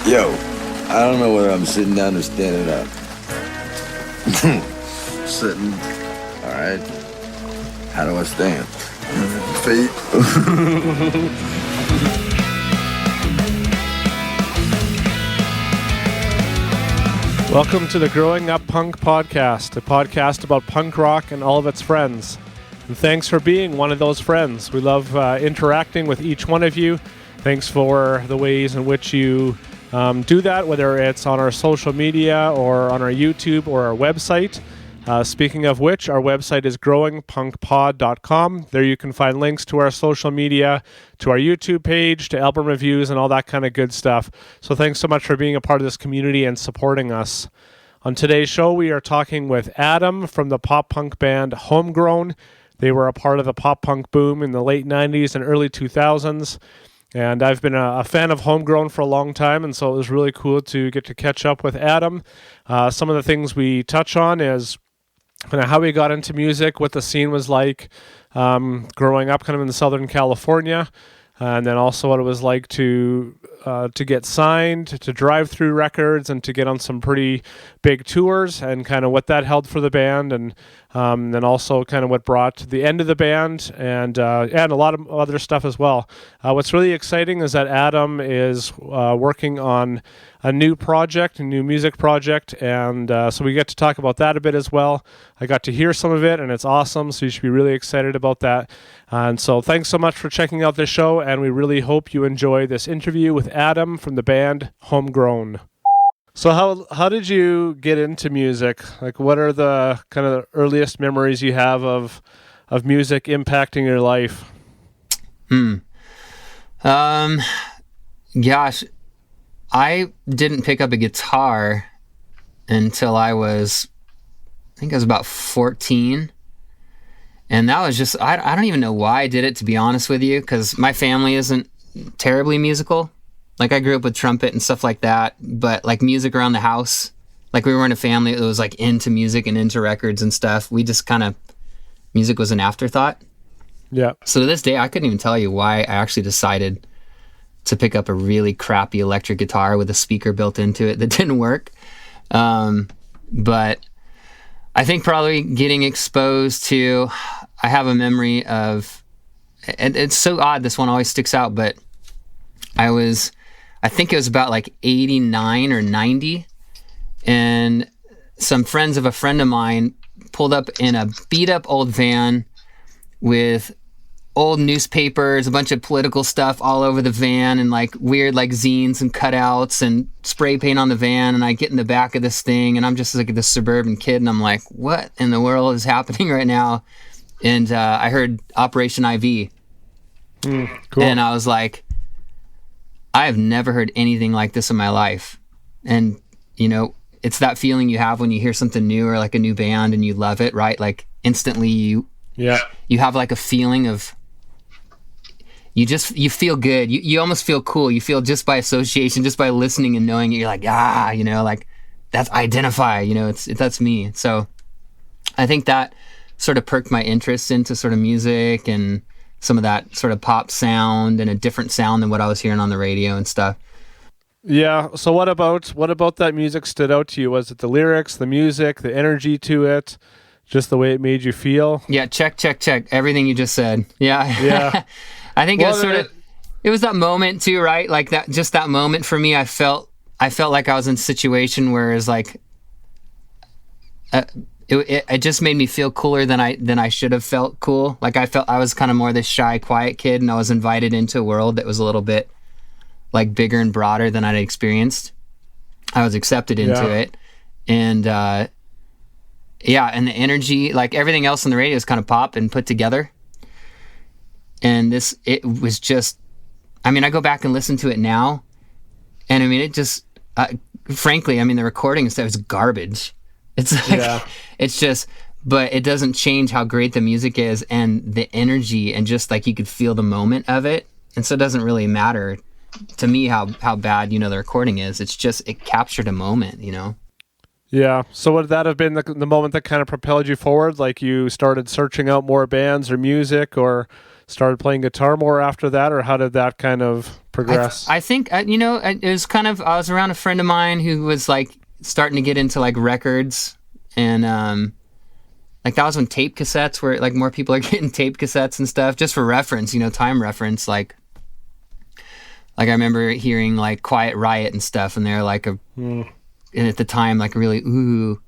Yo, I don't know whether I'm sitting down or standing up. Sitting. All right. How do I stand? Feet. Welcome to the Growing Up Punk Podcast, a podcast about punk rock and all of its friends. And thanks for being one of those friends. We love interacting with each one of you. Thanks for the ways in which you do that, whether it's on our social media or on our YouTube or our website. Speaking of which, our website is growingpunkpod.com. There you can find links to our social media, to our YouTube page, to album reviews, and all that kind of good stuff. So thanks so much for being a part of this community and supporting us. On today's show, we are talking with Adam from the pop-punk band Homegrown. They were a part of the pop-punk boom in the late 90s and early 2000s. And I've been a fan of Homegrown for a long time, and so it was really cool to get to catch up with Adam. Some of the things we touch on is how we got into music, what the scene was like growing up kind of in Southern California, and then also what it was like to get signed to Drive-Thru Records and to get on some pretty big tours, and kind of what that held for the band, and then also kind of what brought the end of the band, and a lot of other stuff as well. What's really exciting is that Adam is working on a new project, a new music project, and so we get to talk about that a bit as well. I got to hear some of it, and it's awesome, so you should be really excited about that. And so thanks so much for checking out this show, and we really hope you enjoy this interview with Adam from the band Homegrown. So how did you get into music? Like, what are the kind of the earliest memories you have of music impacting your life? Gosh, I didn't pick up a guitar until I was about 14. And that was just, I don't even know why I did it, to be honest with you, because my family isn't terribly musical. Like, I grew up with trumpet and stuff like that, but like music around the house, like we were in a family that was like into music and into records and stuff. We just kind of, music was an afterthought. Yeah. So to this day, I couldn't even tell you why I actually decided to pick up a really crappy electric guitar with a speaker built into it that didn't work. But I think probably getting exposed to, I have a memory of, and it's so odd, this one always sticks out, but I think it was about like 89 or 90, and some friends of a friend of mine pulled up in a beat up old van with old newspapers, a bunch of political stuff all over the van, and like weird like zines and cutouts and spray paint on the van. And I get in the back of this thing, and I'm just like this suburban kid, and I'm like, what in the world is happening right now? And I heard Operation IV. Cool. And I was like, I have never heard anything like this in my life. And, you know, it's that feeling you have when you hear something new or like a new band and you love it, right? Like instantly you have like a feeling of, you feel good. You almost feel cool. You feel just by association, just by listening and knowing it, you're like, you know, like that's identify, you know, that's me. So I think that sort of perked my interest into sort of music and some of that sort of pop sound and a different sound than what I was hearing on the radio and stuff. Yeah. So what about that music stood out to you? Was it the lyrics, the music, the energy to it, just the way it made you feel? Yeah. Check. Everything you just said. Yeah. Yeah. I think it was it was that moment too, right? Like that moment for me, I felt like I was in a situation where it's like, it just made me feel cooler than I should have felt cool. Like I felt I was kind of more this shy, quiet kid, and I was invited into a world that was a little bit like bigger and broader than I'd experienced. I was accepted into it, and and the energy, like everything else on the radio, is kind of pop and put together. And it was just, I mean, I go back and listen to it now, and I mean, it just, frankly, I mean, the recording stuff is garbage. It's like, it's just, but it doesn't change how great the music is and the energy, and just like you could feel the moment of it. And so it doesn't really matter to me how bad, you know, the recording is. It's just, it captured a moment, you know? Yeah. So would that have been the moment that kind of propelled you forward? Like you started searching out more bands or music or started playing guitar more after that, or how did that kind of progress? I think, it was kind of, I was around a friend of mine who was like starting to get into like records, and like that was when tape cassettes were like, more people are getting tape cassettes and stuff. Just for reference, time reference, like I remember hearing like Quiet Riot and stuff, and they're like and at the time like really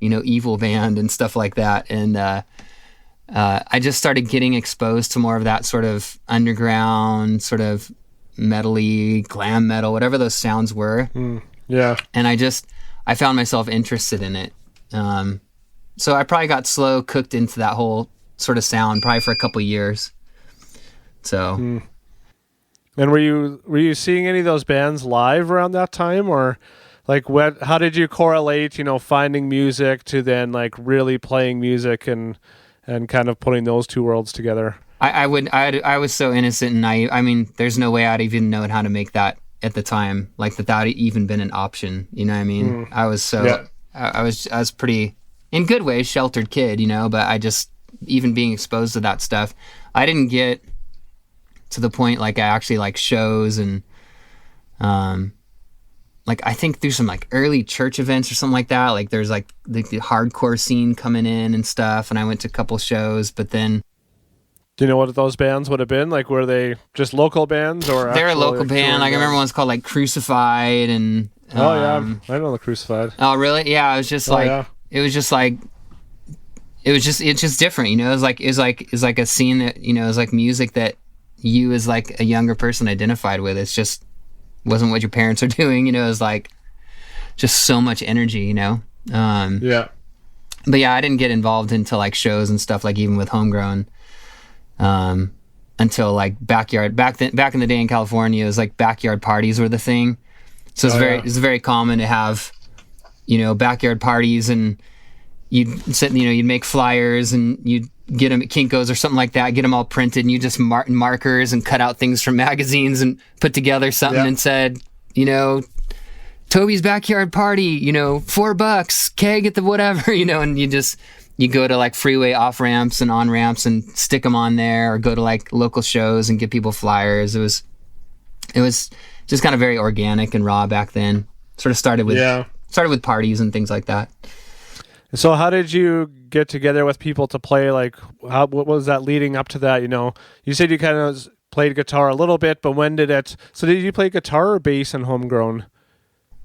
evil band and stuff like that. And I just started getting exposed to more of that sort of underground, sort of metal-y, glam metal, whatever those sounds were. Yeah. And I found myself interested in it. So I probably got slow cooked into that whole sort of sound probably for a couple years. So. And were you seeing any of those bands live around that time, or like how did you correlate, finding music to then like really playing music and kind of putting those two worlds together? I was so innocent and naive. I mean, there's no way I'd even known how to make that at the time, like that had even been an option. You know what I mean? I was I was pretty, in good ways, sheltered kid, but I just, even being exposed to that stuff, I didn't get to the point like I actually like shows and like I think through some like early church events or something like that, like there's like the hardcore scene coming in and stuff, and I went to a couple shows. But then, do you know what those bands would have been? Like, were they just local bands, or they're a local band? Like I remember one's called like Crucified, and I know the Crucified. Oh really? Yeah, it was just it's just different, it's like a scene that, is like music that you as like a younger person identified with. It's just wasn't what your parents are doing, it was like just so much energy, Yeah. But yeah, I didn't get involved into like shows and stuff, like even with Homegrown, until like back in the day in California, it was like backyard parties were the thing. So it's very common to have, backyard parties, and you'd make flyers and you'd get them at Kinko's or something like that, get them all printed, and you just markers and cut out things from magazines and put together something and said, Toby's backyard party, $4, keg at the whatever, and you go to like freeway off ramps and on ramps and stick them on there, or go to like local shows and give people flyers. It was just kind of very organic and raw back then. Sort of started with parties and things like that. So how did you get together with people to play? Like, what was that leading up to that? You said you kind of played guitar a little bit, but when did it? So did you play guitar or bass in Homegrown?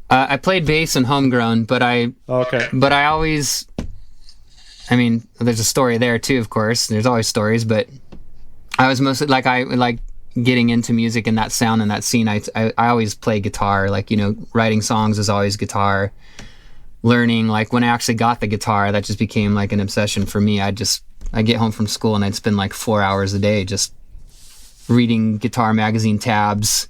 I played bass in Homegrown, but I always, I mean, there's a story there too, of course. There's always stories, but I was mostly like getting into music and that sound and that scene. I always play guitar, like, writing songs is always guitar. Learning, like when I actually got the guitar, that just became like an obsession for me. I'd get home from school and I'd spend like 4 hours a day just reading guitar magazine tabs.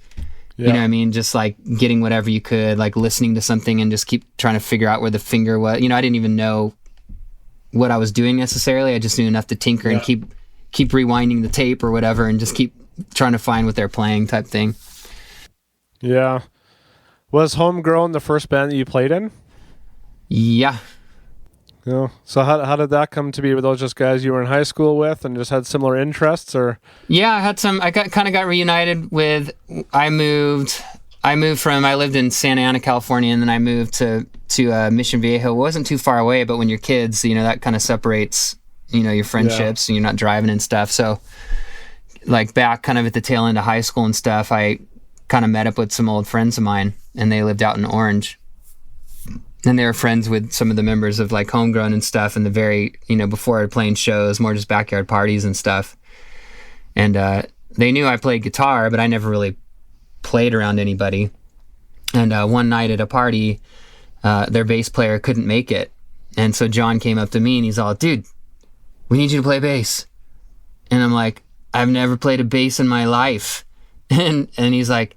You know what I mean? Just like getting whatever you could, like listening to something and just keep trying to figure out where the finger was. I didn't even know what I was doing necessarily. I just knew enough to tinker and keep rewinding the tape or whatever, and just keep trying to find what they're playing, type thing. Yeah. Was Homegrown the first band that you played in? Yeah. Yeah. So how did that come to be? Were those just guys you were in high school with and just had similar interests, or? Yeah, I got reunited with. I lived in Santa Ana, California, and then I moved to Mission Viejo. It wasn't too far away, but when you're kids, that kind of separates, your friendships, and you're not driving and stuff. So like back kind of at the tail end of high school and stuff, I kind of met up with some old friends of mine, and they lived out in Orange. And they were friends with some of the members of like Homegrown and stuff, and the very, before I playing shows, more just backyard parties and stuff. And they knew I played guitar, but I never really played around anybody. And one night at a party, their bass player couldn't make it. And so John came up to me and he's all, dude, we need you to play bass. And I'm like, I've never played a bass in my life. And he's like,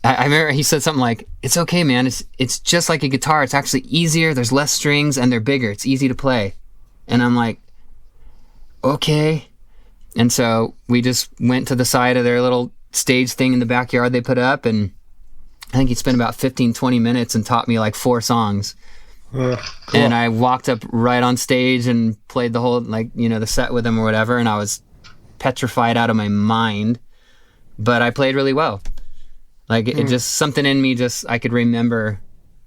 I remember he said something like, it's okay, man. It's just like a guitar. It's actually easier. There's less strings and they're bigger. It's easy to play. And I'm like, okay. And so we just went to the side of their little stage thing in the backyard they put up. And I think he spent about 15, 20 minutes and taught me like 4 songs. Cool. And I walked up right on stage and played the whole, the set with him or whatever. And I was petrified out of my mind, but I played really well. Like it just something in me, just I could remember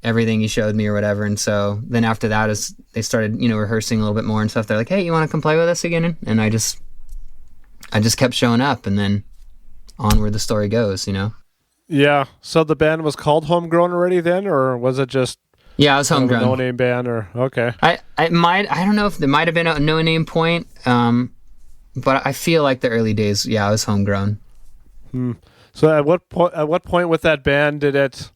everything he showed me or whatever. And so then after that, as they started, rehearsing a little bit more and stuff, they're like, hey, you want to come play with us again? And I just kept showing up, and then onward the story goes, Yeah. So the band was called Homegrown already then, or was it just Yeah, I was kind of a homegrown. no-name band? Or okay. I don't know if there might have been a no-name point, but I feel like the early days, I was homegrown. So at what point with that band did it,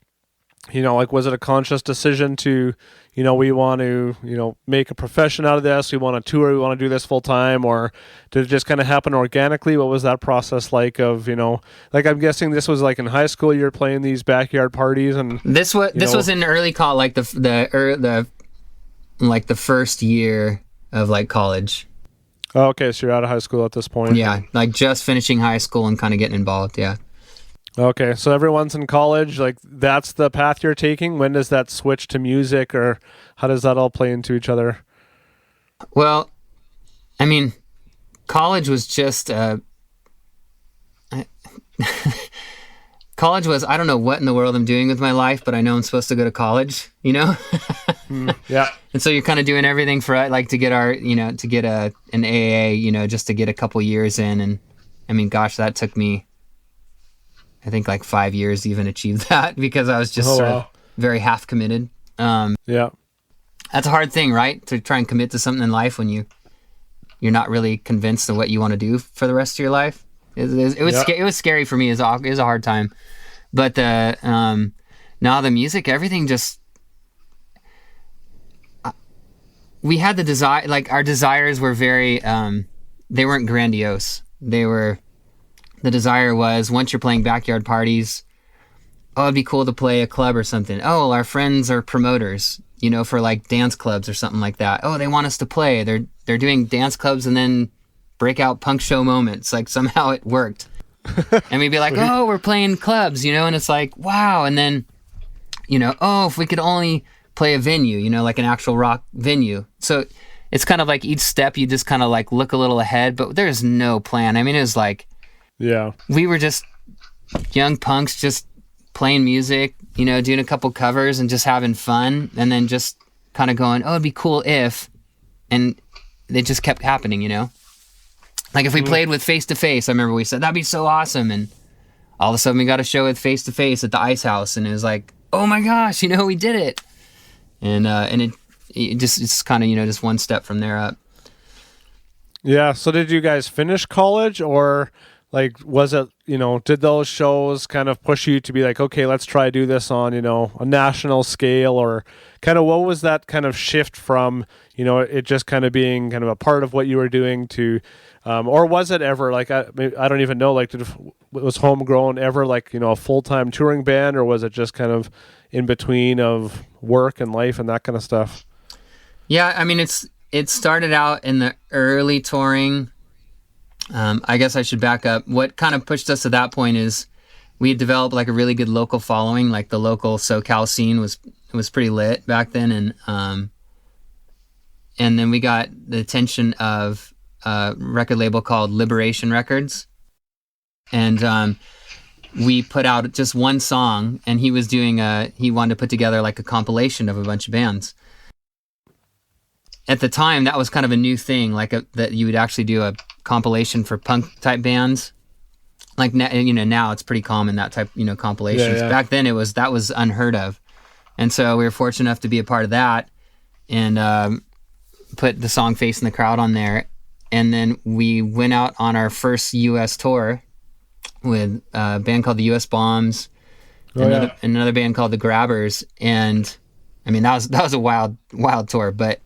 was it a conscious decision to, we want to, make a profession out of this, we want to tour, we want to do this full time, or did it just kind of happen organically? What was that process like of, like I'm guessing this was like in high school, you're playing these backyard parties, and This was in early college, like the first year of like college. oh, okay, so you're out of high school at this point. Yeah, like just finishing high school and kind of getting involved. Yeah. Okay, so everyone's in college, like that's the path you're taking. When does that switch to music, or how does that all play into each other? Well, I mean, college was just college was, I don't know what in the world I'm doing with my life, but I know I'm supposed to go to college, Yeah. And so you're kind of doing everything for like to get to get an AA, just to get a couple years in. And I mean, gosh, that took me, I think like 5 years to even achieve that, because I was just sort of very half committed. Yeah. That's a hard thing, right? To try and commit to something in life when you're not really convinced of what you want to do for the rest of your life. It was scary for me. It was a hard time. But now the music, everything just, we had the desire, like our desires were very, they weren't grandiose. The desire was, once you're playing backyard parties, oh, it'd be cool to play a club or something. Oh, our friends are promoters, for like dance clubs or something like that. Oh, they want us to play. They're doing dance clubs and then breakout punk show moments. Like somehow it worked. And we'd be like, oh, we're playing clubs, and it's like, wow. And then, oh, if we could only play a venue, like an actual rock venue. So it's kind of like each step you just kind of like look a little ahead, but there's no plan. I mean, it was like, Yeah. we were just young punks just playing music, doing a couple covers and just having fun, and then just kind of going, oh, it'd be cool if, and it just kept happening, Like if we played with Face to Face, I remember we said, that'd be so awesome, and all of a sudden we got a show with Face to Face at the Ice House, and it was like, oh my gosh, we did it. And it's kind of, just one step from there up. Yeah. So did you guys finish college, or like, was it, did those shows kind of push you to be like, okay, let's try do this on, a national scale, or kind of what was that kind of shift from, it just kind of being kind of a part of what you were doing to, or was it ever like, I don't even know, like, was Homegrown ever like, a full-time touring band, or was it just kind of in between of work and life and that kind of stuff? Yeah. I mean, it started out in the early touring. I guess I should back up. What kind of pushed us to that point is we had developed like a really good local following. Like the local SoCal scene was pretty lit back then, and then we got the attention of a record label called Liberation Records, and we put out just one song, and he wanted to put together like a compilation of a bunch of bands. At the time, that was kind of a new thing, like that you would actually do a compilation for punk type bands. Like now it's pretty common, that type compilations. Yeah. Back then that was unheard of, and so we were fortunate enough to be a part of that, and put the song "Face in the Crowd" on there, and then we went out on our first U.S. tour with a band called the U.S. Bombs, another band called the Grabbers, and I mean that was a wild tour, but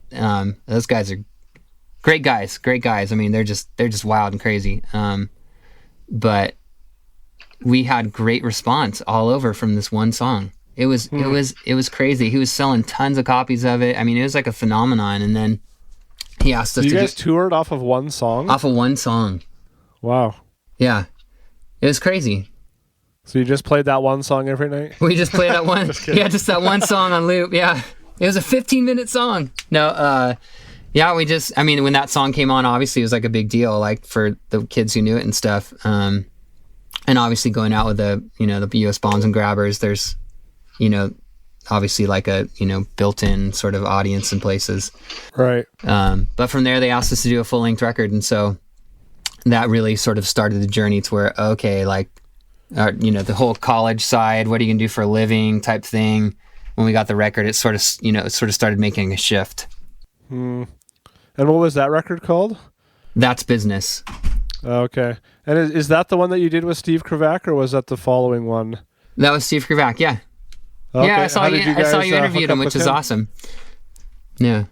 those guys are great guys. I mean, they're just wild and crazy. But we had great response all over from this one song. It was crazy. He was selling tons of copies of it. I mean, it was like a phenomenon. And then he asked us you guys toured off of one song? Off of one song. Wow. Yeah. It was crazy. So you just played that one song every night? We just played that one. Just that one song on loop. Yeah. It was a 15-minute song. No, Yeah, I mean, when that song came on, obviously it was like a big deal, like for the kids who knew it and stuff. And obviously going out with the US Bombs and Grabbers, there's, obviously like a, built-in sort of audience in places. Right. But from there, they asked us to do a full-length record. And so that really sort of started the journey to where, okay, like, the whole college side, what are you going to do for a living type thing. When we got the record, it sort of started making a shift. And what was that record called? That's Business. Okay. And is that the one that you did with Steve Kravac, or was that the following one? That was Steve Kravac, yeah. Okay. Yeah, I saw you interviewed him, which is awesome. Yeah.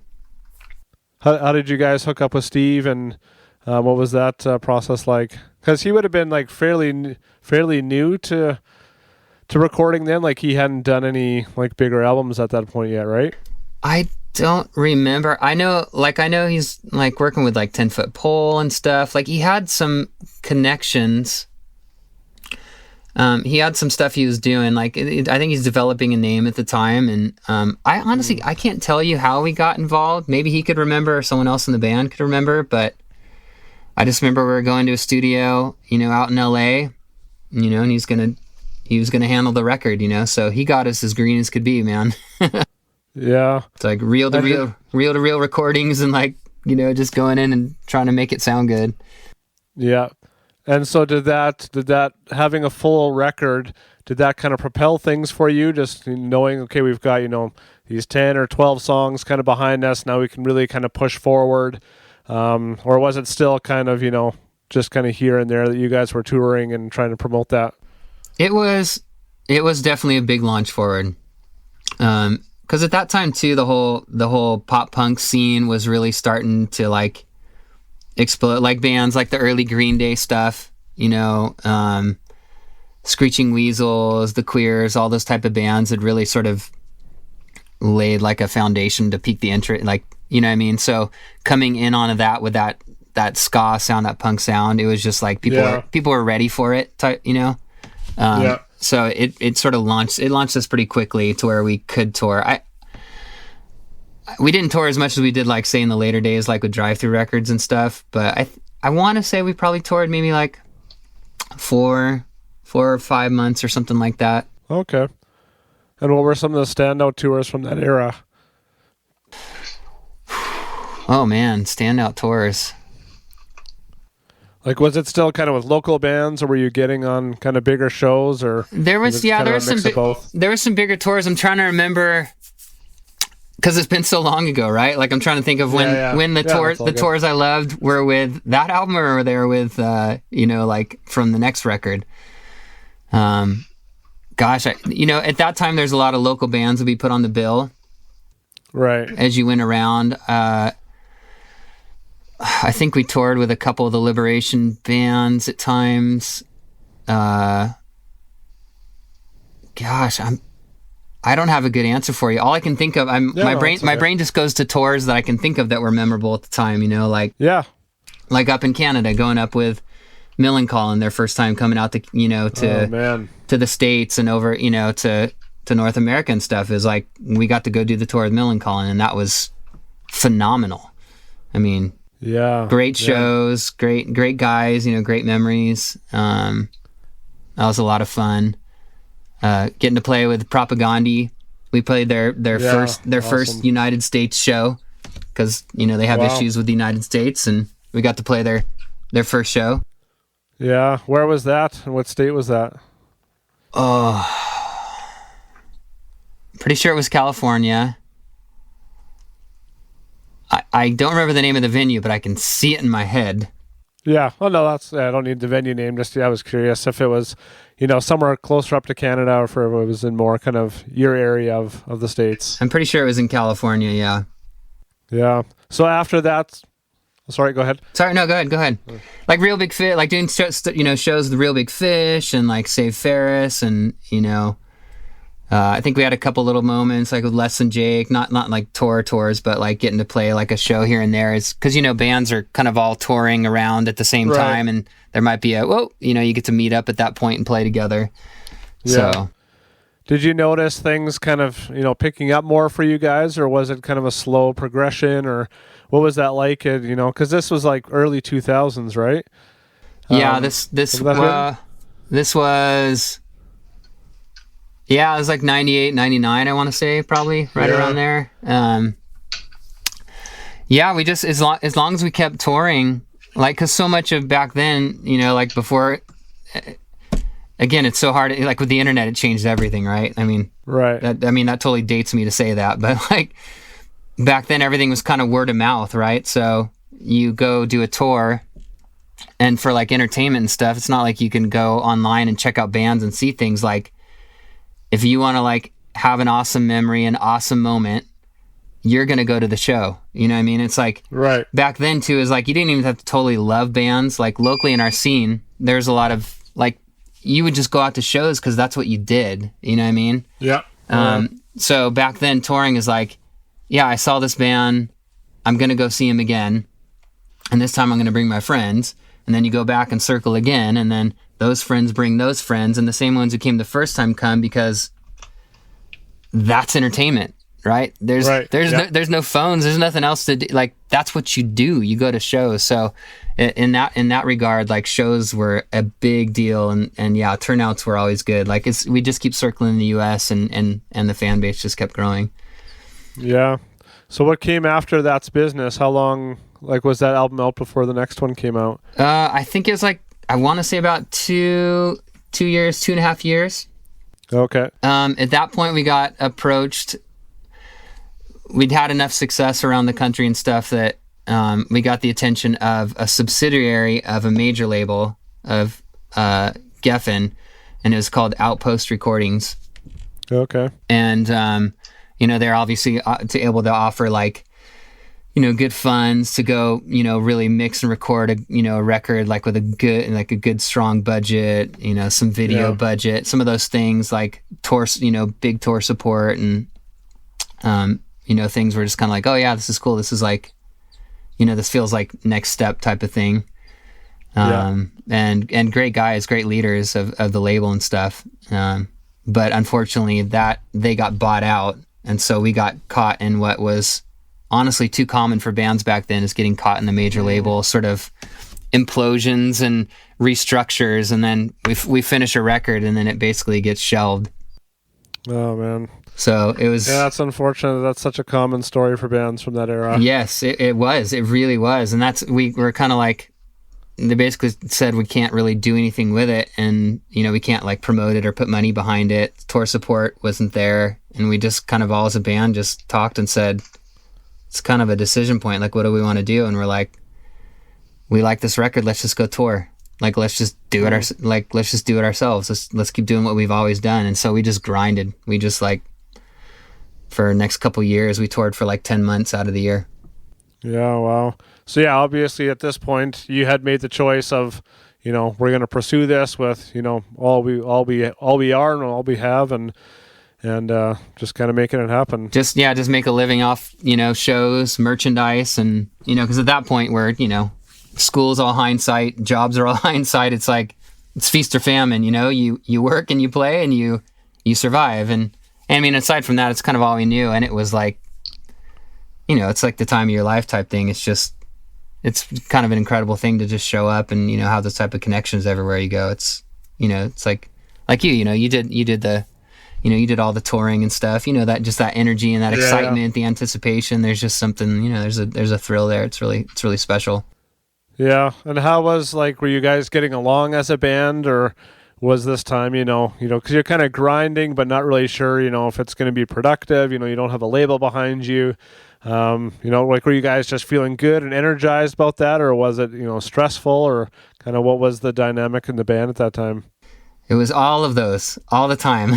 How did you guys hook up with Steve, and what was that process like? Because he would have been like fairly new to recording then. Like he hadn't done any like bigger albums at that point yet, right? I don't remember. I know he's like working with like 10 Foot Pole and stuff. Like he had some connections. He had some stuff he was doing. Like I think he's developing a name at the time. And I honestly I can't tell you how we got involved. Maybe he could remember, or someone else in the band could remember. But I just remember we were going to a studio, out in LA, and he was gonna handle the record, So he got us as green as could be, man. Yeah. It's like reel to reel recordings, and like, just going in and trying to make it sound good. Yeah. And so did that having a full record, did that kind of propel things for you, just knowing, okay, we've got, these 10 or 12 songs kind of behind us, now we can really kind of push forward? Or was it still kind of, just kind of here and there that you guys were touring and trying to promote that? It was definitely a big launch forward. Because at that time too, the whole pop punk scene was really starting to like explode. Like bands like the early Green Day stuff, Screeching Weasels, the Queers, all those type of bands had really sort of laid like a foundation to pique the interest. Like, you know what I mean? So coming in on that with that ska sound, that punk sound, it was just like people were ready for it. So it sort of launched us pretty quickly to where we could tour. We didn't tour as much as we did, like, say, in the later days, like with Drive-Thru Records and stuff. But I want to say we probably toured maybe like 4 or 5 months or something like that. Okay. And what were some of the standout tours from that era? Oh man, standout tours. Like, was it still kind of with local bands, or were you getting on kind of bigger shows, or there was some bigger tours. I'm trying to remember, because it's been so long ago, right? Like I'm trying to think of when the tours I loved were with that album, or they were with like from the next record. Gosh, at that time there's a lot of local bands that we put on the bill. Right. As you went around, I think we toured with a couple of the Liberation bands at times. Gosh, I don't have a good answer for you. All I can think of, my brain just goes to tours that I can think of that were memorable at the time. Like up in Canada, going up with Millencolin, their first time coming out to the States and over to North America and stuff. Is like we got to go do the tour with Millencolin, and that was phenomenal. I mean. Yeah. Great shows, great guys, great memories. That was a lot of fun. Getting to play with Propagandhi. We played their first United States show, because they have issues with the United States, and we got to play their first show. Yeah. Where was that, and what state was that? Oh, pretty sure it was California. I don't remember the name of the venue, but I can see it in my head. Yeah. Oh, no, I don't need the venue name. Just, I was curious if it was, somewhere closer up to Canada, or if it was in more kind of your area of the States. I'm pretty sure it was in California, yeah. Yeah. So after that, sorry, go ahead. Sorry, no, go ahead. Like Real Big Fish, like doing shows with the Real Big Fish and like Save Ferris, and, I think we had a couple little moments like with Les and Jake, not like tours, but like getting to play like a show here and there. Is because bands are kind of all touring around at the same time, and there might be you get to meet up at that point and play together. Yeah. So, Did you notice things kind of, picking up more for you guys, or was it kind of a slow progression, or what was that like? Because this was like early 2000s, right? Yeah, this was, it was like 98, 99, I want to say, probably right around there. We just, as long as we kept touring, like, because so much of back then, like before, again, it's so hard, like with the internet, it changed everything, right? I mean, right. That totally dates me to say that, but like back then everything was kind of word of mouth, right? So you go do a tour, and for like entertainment and stuff, it's not like you can go online and check out bands and see things. Like if you want to like have an awesome memory, an awesome moment, you're going to go to the show. You know what I mean? It's like, right. Back then too, is like, you didn't even have to totally love bands. Like locally in our scene, there's a lot of like, you would just go out to shows because that's what you did. You know what I mean? Yeah. So back then touring is like, I saw this band, I'm going to go see them again. And this time I'm going to bring my friends. And then you go back and circle again. And then those friends bring those friends. And the same ones who came the first time come, because that's entertainment, right? There's no phones. There's nothing else to do. Like, that's what you do. You go to shows. So in that regard, like shows were a big deal. And turnouts were always good. Like we just keep circling the US and the fan base just kept growing. Yeah. So what came after That's Business? How long, like, was that album out before the next one came out? I think it was like, I want to say about 2.5 years. Okay. At that point we got approached. We'd had enough success around the country and stuff that we got the attention of a subsidiary of a major label of Geffen, and it was called Outpost Recordings. Okay. And they're obviously able to offer like, good funds to go, really mix and record a record like with a good strong budget, some video budget, some of those things like tour, big tour support, and things were just kind of like, oh yeah, this is cool. This is like, this feels like next step type of thing. And great guys, great leaders of the label and stuff. But unfortunately that they got bought out. And so we got caught in what was honestly too common for bands back then, is getting caught in the major label sort of implosions and restructures. And then we finish a record and then it basically gets shelved. Oh man. So it was... Yeah, that's unfortunate. That's such a common story for bands from that era. Yes, it was. It really was. And we were kind of like, they basically said we can't really do anything with it. And, we can't like promote it or put money behind it. Tour support wasn't there. And we just kind of all as a band just talked and said, it's kind of a decision point. Like, what do we want to do? And we're like, we like this record. Let's just go tour. Like, let's just do it. Let's just do it ourselves. Let's keep doing what we've always done. And so we just grinded. We just like, for the next couple years, we toured for like 10 months out of the year. Yeah. Wow. So yeah, obviously at this point you had made the choice of, we're going to pursue this with, all we are and all we have, and just kind of making it happen. Just make a living off, shows, merchandise, and, because at that point we're, school's all hindsight, jobs are all hindsight. It's like, it's feast or famine, you work and you play and you survive. And I mean, aside from that, it's kind of all we knew. And it was like, it's like the time of your life type thing. It's kind of an incredible thing to just show up and, have those type of connections everywhere you go. It's, it's like you did all the touring and stuff, that just that energy and that excitement, the anticipation. There's just something, there's a thrill there. It's really special. Yeah. And how was were you guys getting along as a band, or was this time, because you're kind of grinding, but not really sure, if it's going to be productive, you don't have a label behind you. Were you guys just feeling good and energized about that, or was it, stressful, or kind of what was the dynamic in the band at that time? It was all of those, all the time.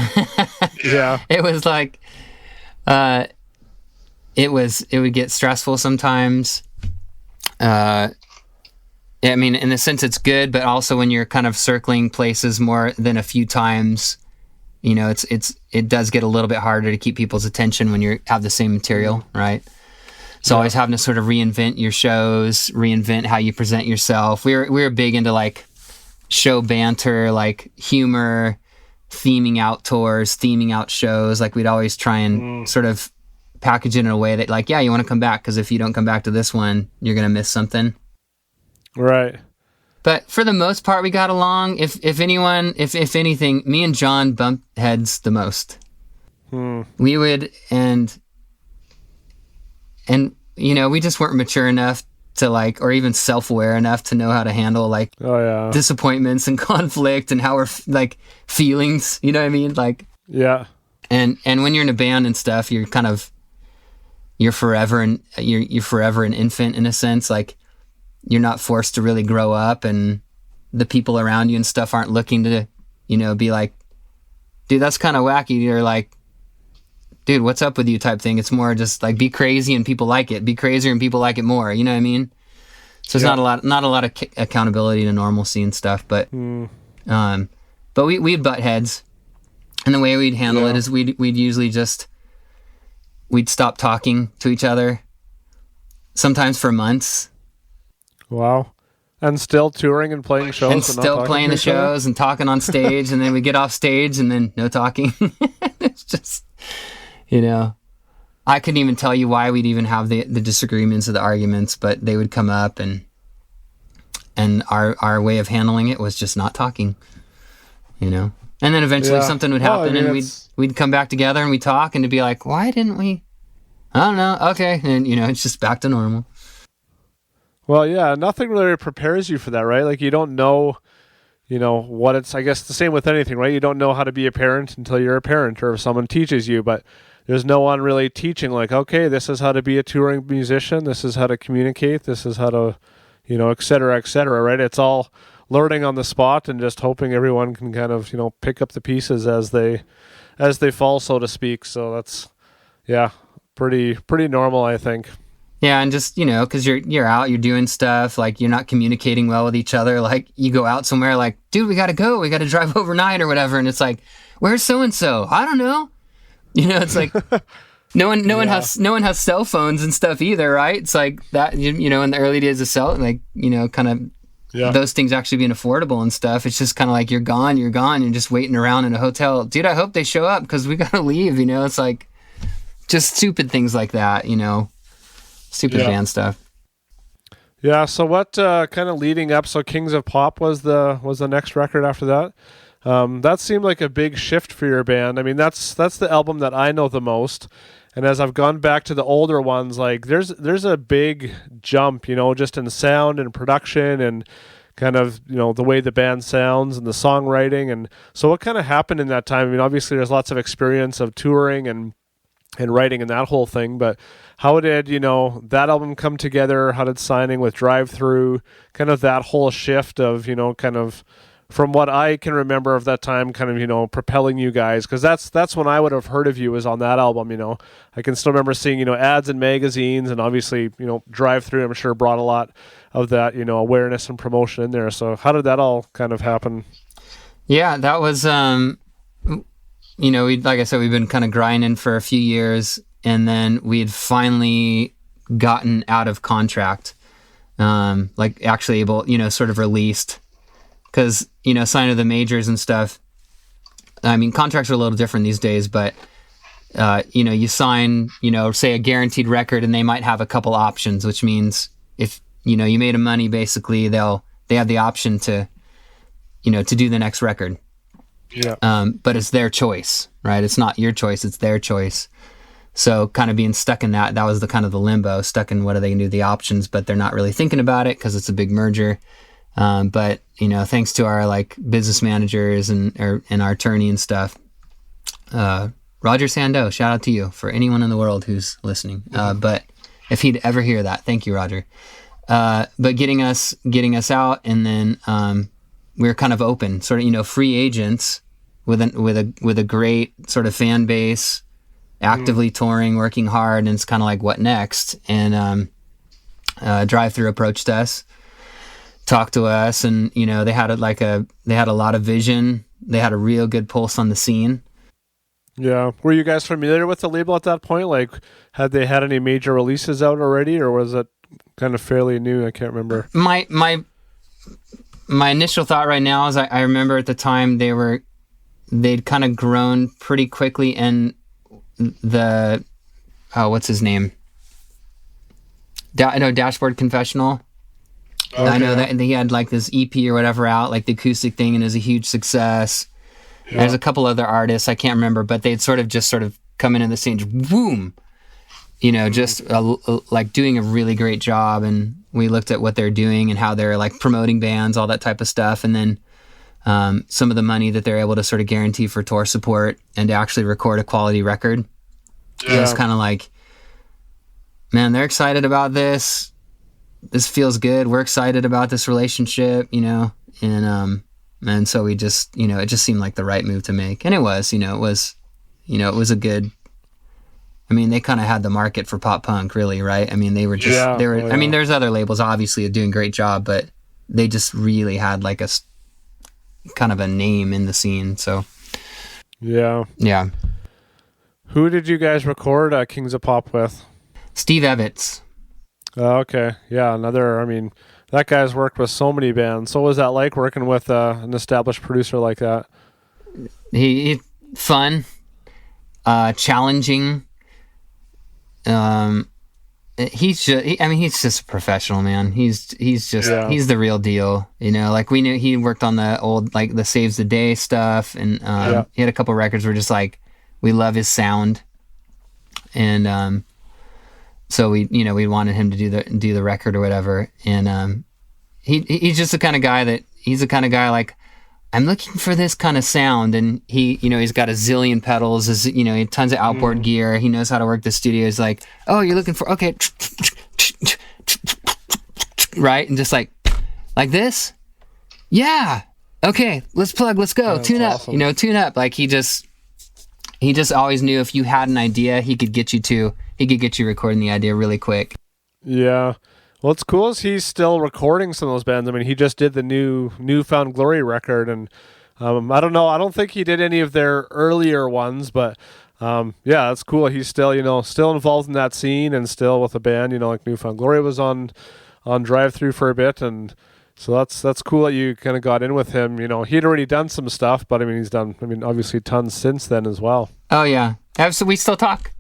Yeah. It was like, it would get stressful sometimes. I mean, in a sense it's good, but also when you're kind of circling places more than a few times, it does get a little bit harder to keep people's attention when you have the same material, right? So always having to sort of reinvent your shows, reinvent how you present yourself. We were big into like show banter, like humor, theming out tours, theming out shows. Like we'd always try and sort of package it in a way that like, yeah, you want to come back because if you don't come back to this one, you're going to miss something. Right. But for the most part, we got along. If anything, me and John bumped heads the most. We would, and we just weren't mature enough to like, or even self-aware enough to know how to handle like disappointments and conflict and how we're like feelings, you know what I mean? Like, yeah. And when you're in a band and stuff, you're forever an infant in a sense. Like you're not forced to really grow up, and the people around you and stuff aren't looking to, be like, dude, that's kind of wacky. You're like, dude, what's up with you type thing. It's more just like be crazy and people like it. Be crazier and people like it more. You know what I mean? So it's not a lot of accountability to normalcy and stuff. But we'd butt heads, and the way we'd handle it is we'd usually we'd stop talking to each other, sometimes for months. Wow. And still touring and playing shows. And still playing the shows and talking on stage, and then we get off stage and then no talking. It's just, I couldn't even tell you why we'd even have the disagreements or the arguments, but they would come up, and our way of handling it was just not talking, And then eventually something would happen, and we'd come back together and we'd talk, and it'd be like, why didn't we? I don't know. Okay. And, it's just back to normal. Well, yeah, nothing really prepares you for that, right? Like you don't know, what it's, I guess the same with anything, right? You don't know how to be a parent until you're a parent or if someone teaches you, but there's no one really teaching like, okay, this is how to be a touring musician. This is how to communicate. This is how to, et cetera, right? It's all learning on the spot and just hoping everyone can kind of, pick up the pieces as they fall, so to speak. So that's, pretty normal, I think. Yeah, and just, because you're out, you're doing stuff, like you're not communicating well with each other. Like you go out somewhere like, dude, we got to go. We got to drive overnight or whatever. And it's like, where's so-and-so? I don't know. It's like no one has cell phones and stuff either, right? It's like that, in the early days of those things actually being affordable and stuff. It's just kind of like you're gone, you're just waiting around in a hotel. Dude, I hope they show up because we got to leave, It's like just stupid things like that, Stupid band stuff. Yeah. So what kind of leading up? So Kings of Pop was the next record after that. That seemed like a big shift for your band. I mean, that's the album that I know the most. And as I've gone back to the older ones, like there's a big jump, just in sound and production and kind of the way the band sounds and the songwriting. And so what kind of happened in that time? I mean, obviously there's lots of experience of touring and writing and that whole thing, but how did that album come together? How did signing with Drive-Thru, kind of that whole shift of kind of from what I can remember of that time, kind of propelling you guys, because that's when I would have heard of you, was on that album. I can still remember seeing ads in magazines, and obviously Drive-Thru I'm sure brought a lot of that awareness and promotion in there. So how did that all kind of happen? Yeah, that was like I said, we've been kind of grinding for a few years, and then we had finally gotten out of contract, like actually able, sort of released, because, signed to the majors and stuff. I mean, contracts are a little different these days, but, you sign, say a guaranteed record, and they might have a couple options, which means if, you made them money, basically they have the option to, to do the next record. Yeah. But it's their choice, right? It's not your choice, it's their choice. So kind of being stuck in that was the kind of the limbo, stuck in what are they going to do, the options, but they're not really thinking about it because it's a big merger. But, thanks to our like business managers and our attorney and stuff, Roger Sandeau, shout out to you, for anyone in the world who's listening. But if he'd ever hear that, thank you, Roger. But getting us out, and then, we were kind of open, sort of, free agents with a great sort of fan base, actively touring, working hard, and it's kind of like, what next? And Drive-Thru approached us, talked to us, and they had a lot of vision. They had a real good pulse on the scene. Yeah. Were you guys familiar with the label at that point? Like, had they had any major releases out already, or was it kind of fairly new? I can't remember. My initial thought right now is I remember at the time they were they'd kind of grown pretty quickly, and what's his name? Dashboard Confessional. Okay. I know that he had like this EP or whatever out, like the acoustic thing, and it was a huge success. Yeah. There's a couple other artists I can't remember, but they'd sort of come into the scene, boom, just like doing a really great job. And we looked at what they're doing and how they're like promoting bands, all that type of stuff, and then some of the money that they're able to sort of guarantee for tour support and to actually record a quality record. Yeah. It's kind of like, man, they're excited about this. This feels good. We're excited about this relationship, and so we just, it just seemed like the right move to make. And it was a good, they kind of had the market for pop punk, really, right? I mean, there's other labels obviously doing a great job, but they just really had like a kind of a name in the scene. So yeah. Who did you guys record Kings of Pop with? Steve Evans. Okay. Yeah. That guy's worked with so many bands. So what was that like working with an established producer like that? He fun, challenging. He's just a professional, man. He's the real deal. Like we knew he worked on the old, like the Saves the Day stuff, and he had a couple records where just like, we love his sound. And, so we wanted him to do the record or whatever. And, he's just the kind of guy like, I'm looking for this kind of sound. And he's got a zillion pedals, he had tons of outboard gear. He knows how to work the studio. He's like, oh, you're looking for, okay. Right. And just like this. Yeah. Okay. Let's plug, let's go. That's tune awesome. up, tune up. Like he just always knew if you had an idea, he could get you recording the idea really quick. Yeah. Well, it's cool as he's still recording some of those bands. He just did the Newfound Glory record, and I don't know. I don't think he did any of their earlier ones, but that's cool. He's still, still involved in that scene and still with a band, like Newfound Glory was on Drive-Thru for a bit, and so that's cool that you kind of got in with him. He'd already done some stuff, but he's done, obviously tons since then as well. Oh yeah, so we still talk.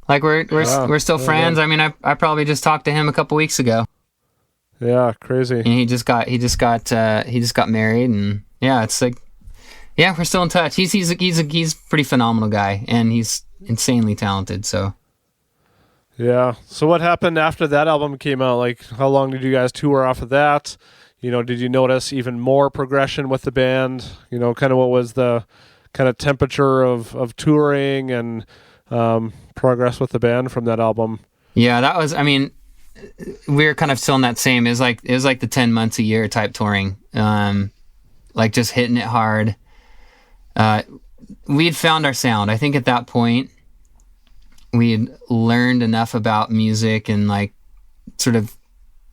Like we're still friends. Yeah. I probably just talked to him a couple weeks ago. Yeah, crazy. And he just got married, and it's like, we're still in touch. He's a pretty phenomenal guy, and he's insanely talented. So. Yeah. So what happened after that album came out? Like, how long did you guys tour off of that? Did you notice even more progression with the band? Kind of what was the kind of temperature of touring and progress with the band from that album? Yeah, that was, we were kind of still in that same, it was like the 10 months a year type touring. Like just hitting it hard. We had found our sound. I think at that point we had learned enough about music and like sort of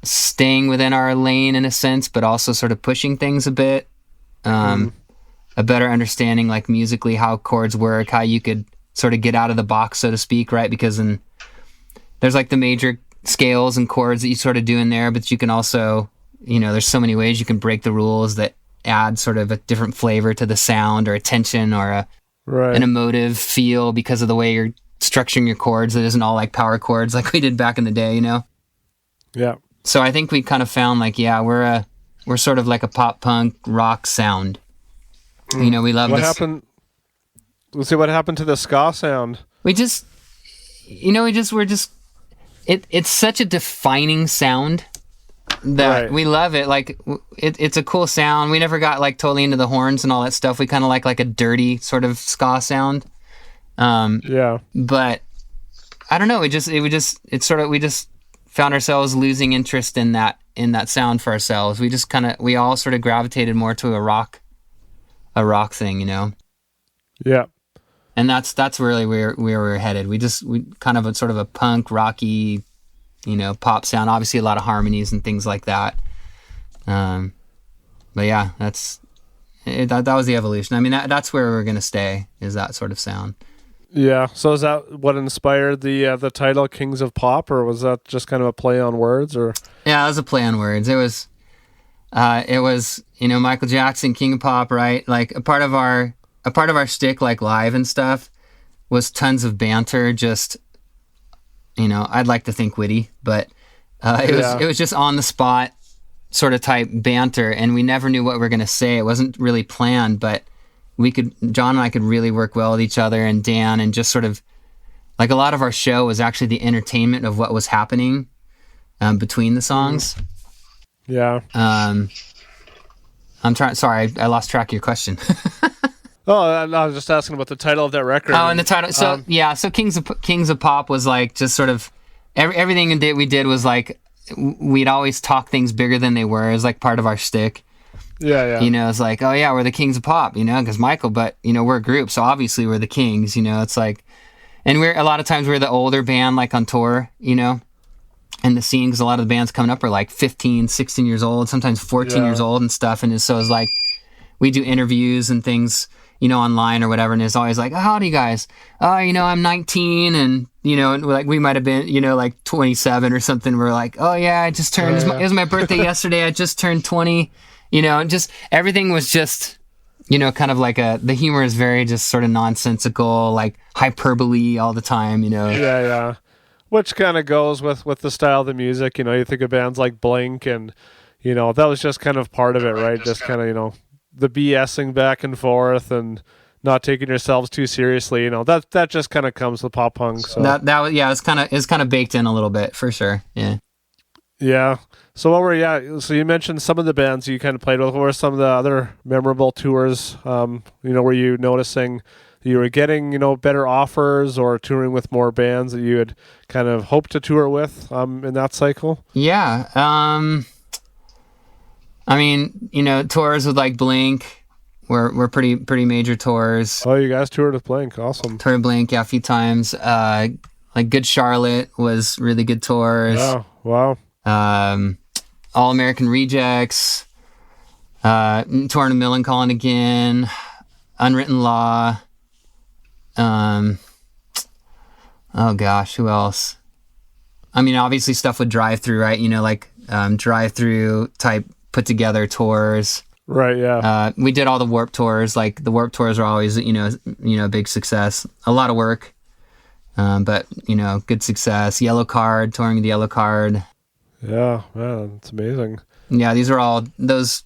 staying within our lane in a sense, but also sort of pushing things a bit. A better understanding like musically how chords work, how you could sort of get out of the box, so to speak, right? Because there's like the major scales and chords that you sort of do in there, but you can also, there's so many ways you can break the rules that add sort of a different flavor to the sound or a tension or an emotive feel because of the way you're structuring your chords that isn't all like power chords like we did back in the day, Yeah. So I think we kind of found like, we're sort of like a pop punk rock sound. We love what this. Happened? Let's see what happened to the ska sound. We're just, it's such a defining sound that we love it. Like it's a cool sound. We never got like totally into the horns and all that stuff. We kind of like a dirty sort of ska sound. But I don't know. We just found ourselves losing interest in that sound for ourselves. We all sort of gravitated more to a rock thing, Yeah. And that's really where we were headed. We kind of a sort of a punk rocky, pop sound. Obviously a lot of harmonies and things like that. But yeah, that was the evolution. That's where we're gonna stay, is that sort of sound. Yeah. So is that what inspired the title Kings of Pop, or was that just kind of a play on words? Or yeah, it was a play on words. It was Michael Jackson, King of Pop, right? Like a part of our a part of our shtick, like live and stuff, was tons of banter. Just, I'd like to think witty, but it was just on the spot sort of type banter, and we never knew what we were gonna say. It wasn't really planned, but John and I could really work well with each other, and Dan, and just sort of like a lot of our show was actually the entertainment of what was happening between the songs. Yeah. Sorry, I lost track of your question. Oh, I was just asking about the title of that record. Oh, and the title. So so Kings of Pop was like just sort of everything that we did was like we'd always talk things bigger than they were. It was like part of our shtick. Yeah. It's like, oh yeah, we're the Kings of Pop, because Michael, but we're a group, so obviously we're the Kings. It's like, and we're a lot of times we're the older band, like on tour, and the scene, because a lot of the bands coming up are like 15, 16 years old, sometimes 14 years old and stuff, and so it's like we do interviews and things, online or whatever, and it's always like, oh, how old are you guys? Oh, I'm 19, and and like we might have been, like 27 or something. We're like, oh yeah, I just turned. It was my birthday yesterday. I just turned 20. Just everything was just, kind of like the humor is very just sort of nonsensical, like hyperbole all the time. Yeah. Which kind of goes with the style of the music. You think of bands like Blink, and that was just kind of part of it, right? Just kind of the BSing back and forth and not taking yourselves too seriously. That just kind of comes with pop punk. So it's kind of baked in a little bit for sure. Yeah. Yeah. So so you mentioned some of the bands you kind of played with. What were some of the other memorable tours? Were you noticing you were getting, better offers or touring with more bands that you had kind of hoped to tour with in that cycle? Yeah. Tours with like Blink were pretty major tours. Oh, you guys toured with Blink. Awesome. Toured Blink, a few times. Like Good Charlotte was really good tours. Yeah. Wow. All American Rejects, Torn to Millencolin again, Unwritten Law. Oh gosh, who else? Obviously stuff with Drive-Thru, right? Like Drive-Thru type put together tours. Right. Yeah. We did all the Warp tours. Like the Warp tours are always, a big success. A lot of work, but good success. Yellow Card, touring the Yellow Card. Yeah, man, it's amazing. Yeah, these are all those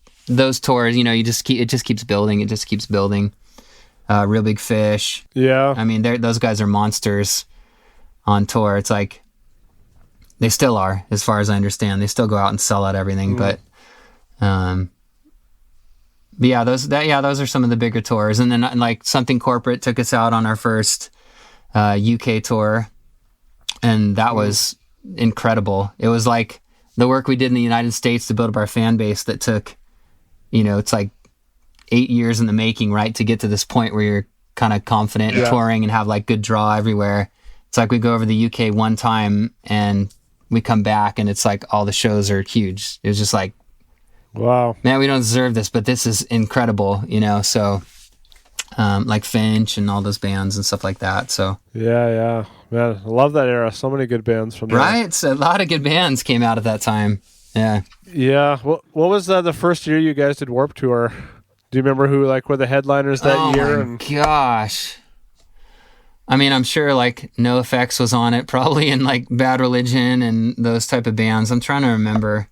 tours. It just keeps building. It just keeps building. Real Big Fish. Yeah. Those guys are monsters on tour. It's like they still are, as far as I understand. They still go out and sell out everything. But those are some of the bigger tours. And then like Something Corporate took us out on our first UK tour, and that was incredible. It was like the work we did in the United States to build up our fan base that took, it's like 8 years in the making, right? To get to this point where you're kind of confident in touring and have like good draw everywhere. It's like we go over the UK one time and we come back and it's like all the shows are huge. It was just like, wow, man, we don't deserve this, but this is incredible, so like Finch and all those bands and stuff like that. So yeah. Man, I love that era. So many good bands from there. Right? So a lot of good bands came out at that time. Yeah. Yeah. What was the first year you guys did Warp Tour? Do you remember who were the headliners that year? Oh my gosh. I'm sure like NoFX was on it probably, and like Bad Religion and those type of bands. I'm trying to remember.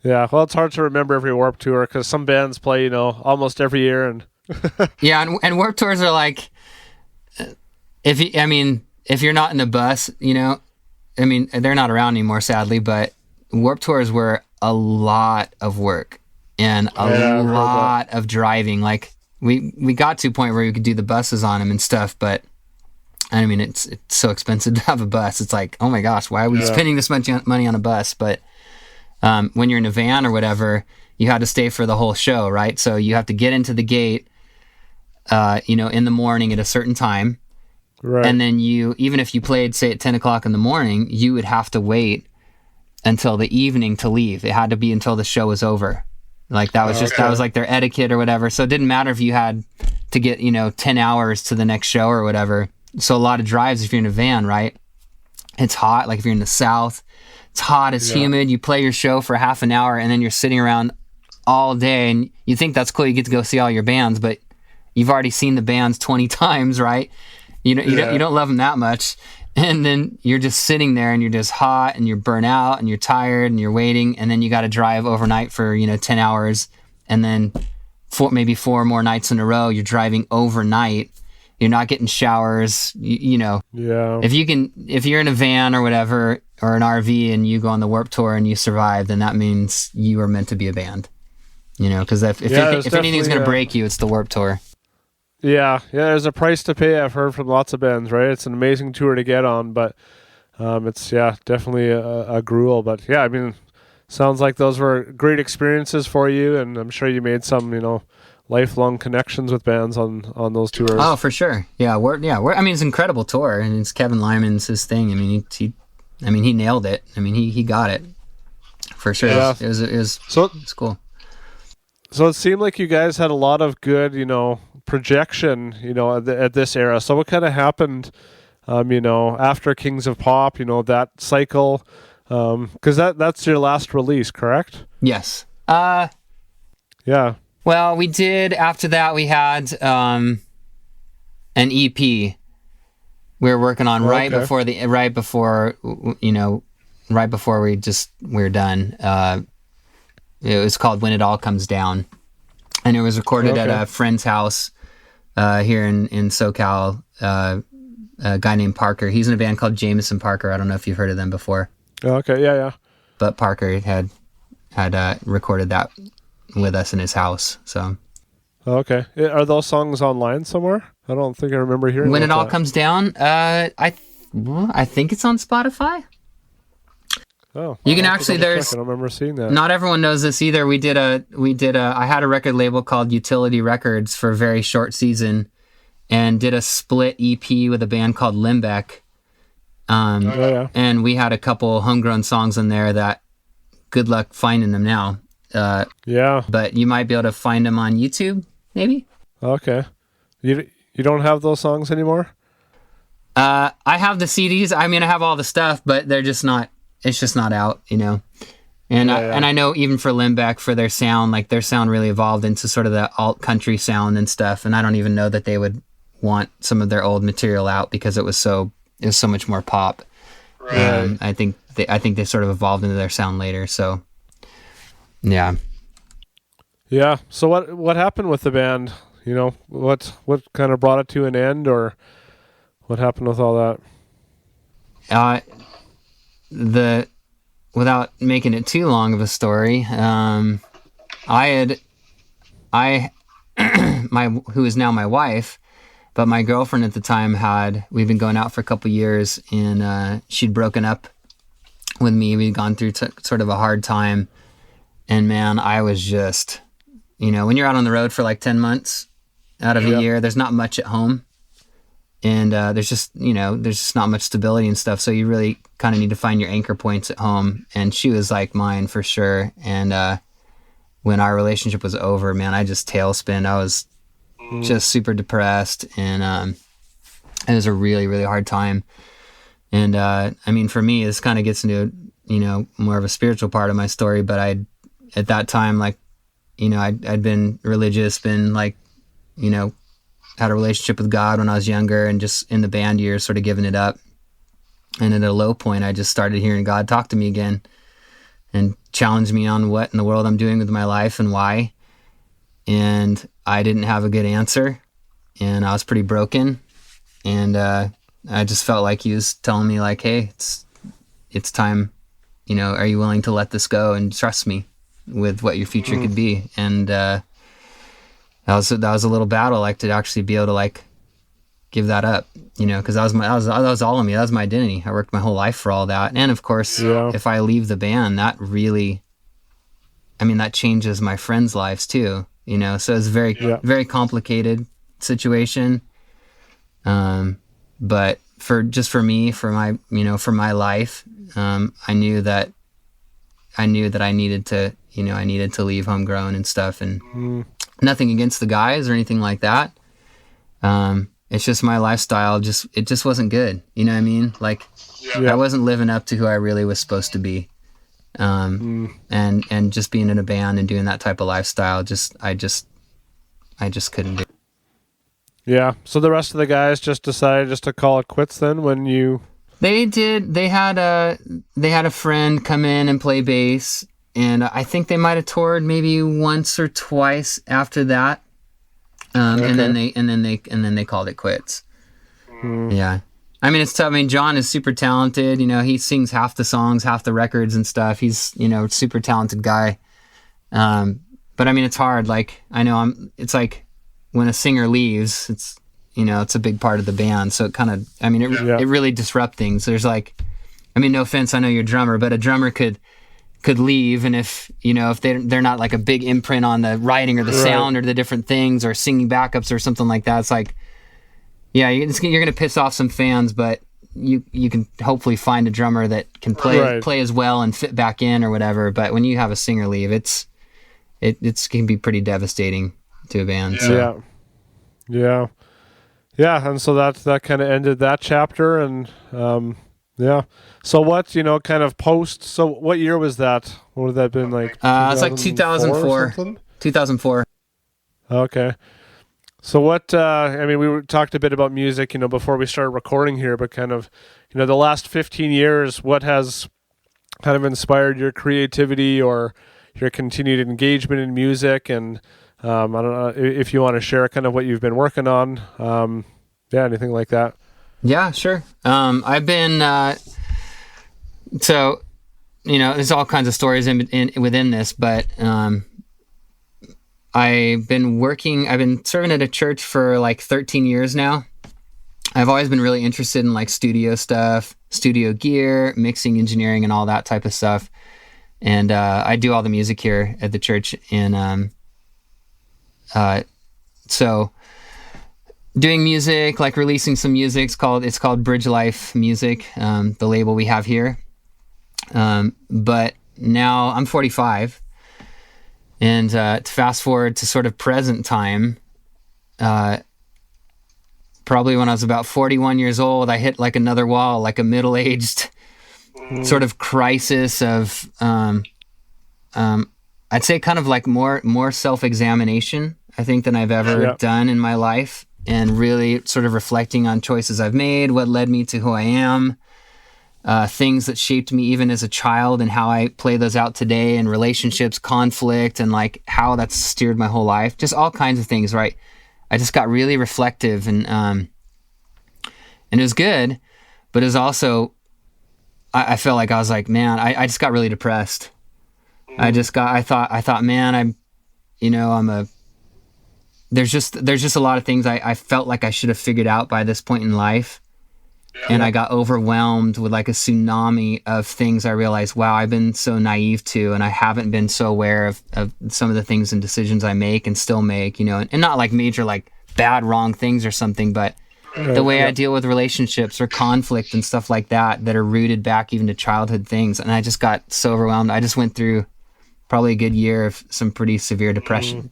Yeah. Well, it's hard to remember every Warp Tour because some bands play, almost every year. And yeah. And Warp Tours are like, if you're not in the bus, they're not around anymore, sadly, but Warp Tours were a lot of work and a lot of driving. Like we got to a point where we could do the buses on them and stuff, but it's so expensive to have a bus. It's like, oh my gosh, why are we spending this much money on a bus? But when you're in a van or whatever, you had to stay for the whole show, right? So you have to get into the gate, in the morning at a certain time. Right. And then even if you played, say, at 10 o'clock in the morning, you would have to wait until the evening to leave. It had to be until the show was over. Like that was that was like their etiquette or whatever. So it didn't matter if you had to get, 10 hours to the next show or whatever. So a lot of drives if you're in a van, right? It's hot. Like if you're in the South, it's hot, it's humid. You play your show for half an hour and then you're sitting around all day, and you think that's cool. You get to go see all your bands, but you've already seen the bands 20 times, right? You don't love them that much. And then you're just sitting there and you're just hot and you're burnt out and you're tired and you're waiting. And then you got to drive overnight for, 10 hours. And then maybe 4 more nights in a row, you're driving overnight. You're not getting showers, Yeah. If you're in a van or whatever, or an RV and you go on the Warped Tour and you survive, then that means you are meant to be a band. Because if anything's going to break you, it's the Warped Tour. Yeah, there's a price to pay. I've heard from lots of bands, right? It's an amazing tour to get on, but it's definitely a gruel. But yeah, I mean, sounds like those were great experiences for you, and I'm sure you made some, lifelong connections with bands on those tours. Oh, for sure. Yeah, I mean, it's an incredible tour, and it's Kevin Lyman's his thing. I mean, he nailed it. I mean, he got it for sure. Yeah. It was cool. So it seemed like you guys had a lot of good, projection, at this era. So what kind of happened, after Kings of Pop, that cycle? Because that's your last release, correct? Yes. Yeah. Well, we did. After that, we had an EP we were working on right before we were done. It was called When It All Comes Down, and it was recorded at a friend's house here in SoCal. A guy named Parker. He's in a band called Jameson Parker. I don't know if you've heard of them before. Okay, yeah. But Parker had recorded that with us in his house. So. Okay. Are those songs online somewhere? I don't think I remember hearing. When It All Comes Down, I think it's on Spotify. Oh, you can actually. I don't remember seeing that. Not everyone knows this either. I had a record label called Utility Records for a very short season, and did a split EP with a band called Limbeck. And we had a couple homegrown songs in there that, good luck finding them now. But you might be able to find them on YouTube, maybe. Okay. You don't have those songs anymore? I have the CDs. I mean, I have all the stuff, but they're just not. It's just not out, And I know even for Limbeck, for their sound, like their sound really evolved into sort of the alt country sound and stuff. And I don't even know that they would want some of their old material out because it was so much more pop. Right. I think they sort of evolved into their sound later. So, yeah. Yeah. So what happened with the band? What kind of brought it to an end, or what happened with all that? Without making it too long of a story, who is now my wife, but my girlfriend at the time we'd been going out for a couple years, and she'd broken up with me. We'd gone through sort of a hard time, and man, I was just, when you're out on the road for like 10 months out of a year, there's not much at home. And there's just not much stability and stuff. So you really kind of need to find your anchor points at home. And she was like mine for sure. And when our relationship was over, man, I just tailspin. I was just super depressed. And it was a really, really hard time. And I mean, for me, this kind of gets into, more of a spiritual part of my story. But at that time, I'd been religious, been like, had a relationship with God when I was younger, and just in the band years sort of giving it up. And at a low point, I just started hearing God talk to me again and challenge me on what in the world I'm doing with my life and why. And I didn't have a good answer, and I was pretty broken. And I just felt like he was telling me like, hey, it's time, are you willing to let this go and trust me with what your future could be? And that was a little battle, like, to actually be able to like give that up, because that was all of me. That was my identity. I worked my whole life for all that. And of course, if I leave the band, that really, that changes my friends' lives too, so it's a very, very complicated situation. But for me, for my life, I knew that I needed to leave Homegrown and stuff, and nothing against the guys or anything like that. It's just my lifestyle. It just wasn't good. You know what I mean? Like, I wasn't living up to who I really was supposed to be. And just being in a band and doing that type of lifestyle, I just couldn't do it. Yeah. So the rest of the guys just decided just to call it quits then when you... They did. They had a friend come in and play bass, and I think they might have toured maybe once or twice after that. And then they called it quits. Yeah. I mean, it's tough. I mean, John is super talented. You know, he sings half the songs, half the records and stuff. He's, you know, super talented guy. But I mean, it's hard. Like, I know it's like when a singer leaves, it's, you know, it's a big part of the band. So it kind of, I mean, it really disrupts things. There's like, I mean, no offense, I know you're a drummer, but a drummer could leave, and if, you know, if they're not like a big imprint on the writing or the sound or the different things or singing backups or something like that, it's like, yeah, you're going to piss off some fans, but you can hopefully find a drummer that can play as well and fit back in or whatever. But when you have a singer leave, it can be pretty devastating to a band. Yeah. So. Yeah. And so that kind of ended that chapter. And yeah. So what, you know, kind of post, so what year was that? What would that have been like? It's like 2004. 2004. Okay. So what, I mean, we talked a bit about music, you know, before we started recording here, but kind of, you know, the last 15 years, what has kind of inspired your creativity or your continued engagement in music? And I don't know if you want to share kind of what you've been working on. Yeah, anything like that. Yeah, sure. I've been, so, you know, there's all kinds of stories within this, but, I've been serving at a church for like 13 years now. I've always been really interested in like studio stuff, studio gear, mixing, engineering, and all that type of stuff. And I do all the music here at the church. And so doing music, like releasing some music, it's called Bridge Life Music, the label we have here. But now I'm 45. And to fast forward to sort of present time, probably when I was about 41 years old, I hit like another wall, like a middle-aged sort of crisis of, I'd say kind of like more self-examination, I think, than I've ever done in my life, and really sort of reflecting on choices I've made, what led me to who I am. Things that shaped me even as a child and how I play those out today, and relationships, conflict, and like how that's steered my whole life. Just all kinds of things, right? I just got really reflective, and it was good, but it was also, I felt like I was like, man, I just got really depressed. I thought, man, there's just a lot of things I felt like I should have figured out by this point in life. And I got overwhelmed with like a tsunami of things I realized, wow, I've been so naive to, and I haven't been so aware of some of the things and decisions I make and still make, you know, and not like major, like bad, wrong things or something, but the way I deal with relationships or conflict and stuff like that are rooted back even to childhood things. And I just got so overwhelmed. I just went through probably a good year of some pretty severe depression.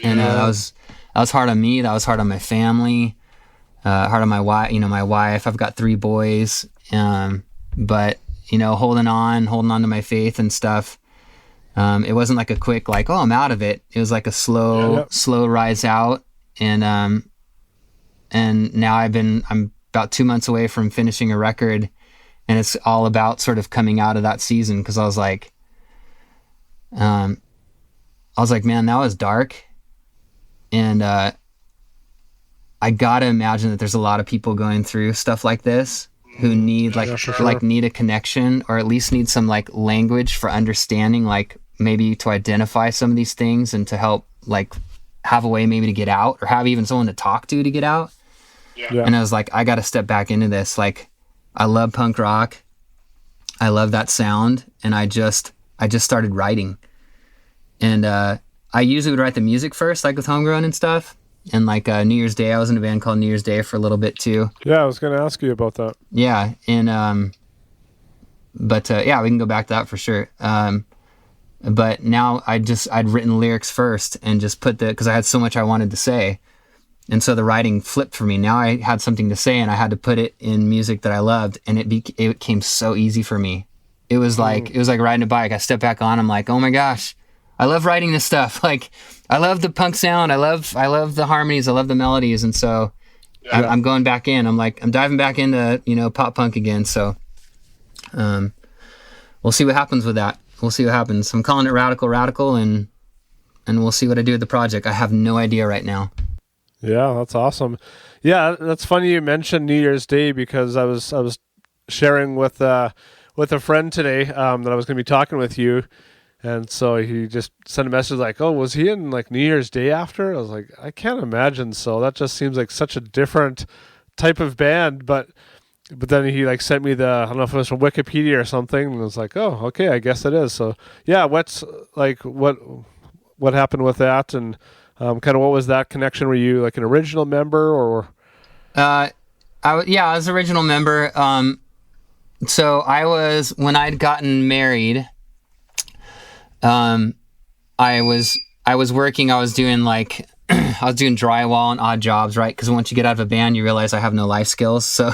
And that was hard on me. That was hard on my family. Hard on my wife, my wife. I've got 3 boys, but holding on to my faith and stuff. It wasn't like a quick, like, oh, I'm out of it. It was like a slow rise out, and now I'm about 2 months away from finishing a record, and it's all about sort of coming out of that season, because I was like, man, that was dark, and I gotta imagine that there's a lot of people going through stuff like this who need need a connection, or at least need some like language for understanding, like maybe to identify some of these things and to help like have a way maybe to get out, or have even someone to talk to get out. And I was like, I gotta step back into this. Like, I love punk rock. I love that sound. And I just started writing. And I usually would write the music first, like with Homegrown and stuff. And like New Year's Day, I was in a band called New Year's Day for a little bit too. Yeah, I was going to ask you about that. Yeah, and we can go back to that for sure. But now I'd written lyrics first and just put because I had so much I wanted to say, and so the writing flipped for me. Now I had something to say, and I had to put it in music that I loved, and it became so easy for me. it was like riding a bike. I stepped back on. I'm like, oh my gosh, I love writing this stuff. Like, I love the punk sound. I love the harmonies. I love the melodies. And so I'm going back in. I'm diving back into, pop punk again. So, we'll see what happens with that. We'll see what happens. I'm calling it Radical, and we'll see what I do with the project. I have no idea right now. Yeah, that's awesome. Yeah, that's funny you mentioned New Year's Day, because I was sharing with a friend today that I was going to be talking with you, and so he just sent a message like, "Oh, was he in like New Year's Day after?" I was like, "I can't imagine." So that just seems like such a different type of band, but then he like sent me I don't know if it was from Wikipedia or something, and I was like, "Oh, okay, I guess it is." So yeah, what happened with that, and kind of what was that connection? Were you like an original member, or? I was original member. So when I'd gotten married, I was working. I was doing drywall and odd jobs, right? Because once you get out of a band, you realize I have no life skills, so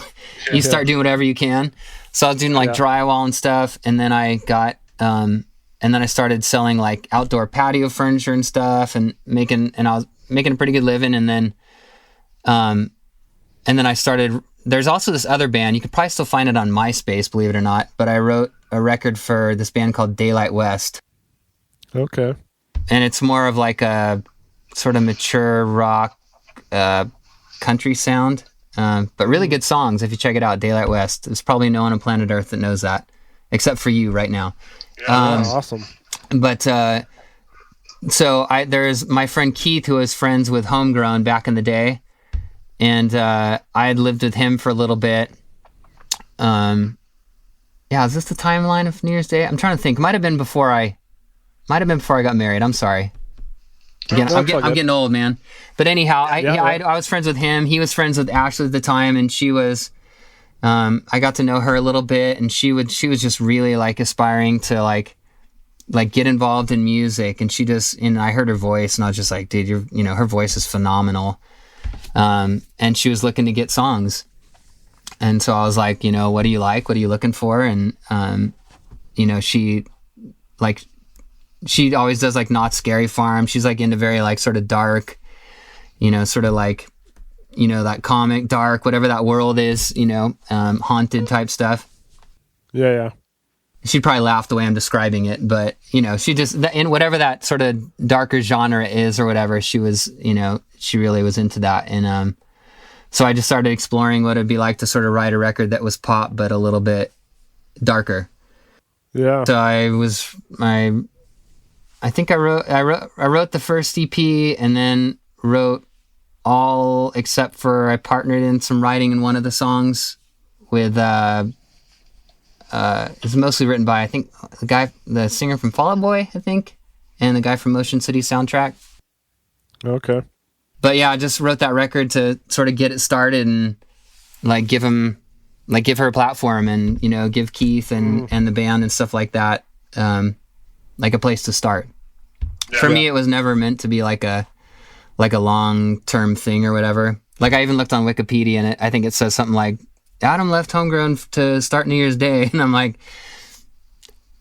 you start doing whatever you can. So I was doing drywall and stuff, and then I got and then I started selling like outdoor patio furniture and stuff, and I was making a pretty good living. And then I started, there's also this other band, you could probably still find it on MySpace, believe it or not, but I wrote a record for this band called Daylight West. Okay. And it's more of like a sort of mature rock, country sound, but really good songs. If you check it out, Daylight West, there's probably no one on planet Earth that knows that, except for you right now. Awesome. But so there's my friend Keith, who was friends with Homegrown back in the day, and I had lived with him for a little bit. Is this the timeline of New Year's Day? I'm trying to think. Might have been before I got married. I'm sorry. Again, I'm getting old, man. But anyhow, I was friends with him. He was friends with Ashley at the time, and she was. I got to know her a little bit, and she was just really like aspiring to like get involved in music, and I heard her voice, and I was just like, dude, her voice is phenomenal. And she was looking to get songs, and so I was like, what do you like? What are you looking for? And she always does like Not Scary Farm. She's like into very like sort of dark, sort of like. That comic, dark, whatever that world is, haunted type stuff. Yeah. She'd probably laugh the way I'm describing it, but, she just, in whatever that sort of darker genre is or whatever, she was, she really was into that. And so I just started exploring what it'd be like to sort of write a record that was pop, but a little bit darker. Yeah. So I think I wrote the first EP, and then wrote all except for I partnered in some writing in one of the songs with it's mostly written by I think the singer from Fall Out Boy, I think, and the guy from Motion City Soundtrack. Okay. But yeah, I just wrote that record to sort of get it started and like give her a platform, and give Keith and the band and stuff like that like a place to start. For me, it was never meant to be like a long-term thing or whatever. Like, I even looked on Wikipedia, and I think it says something like, Adam left Homegrown to start New Year's Day. And I'm like,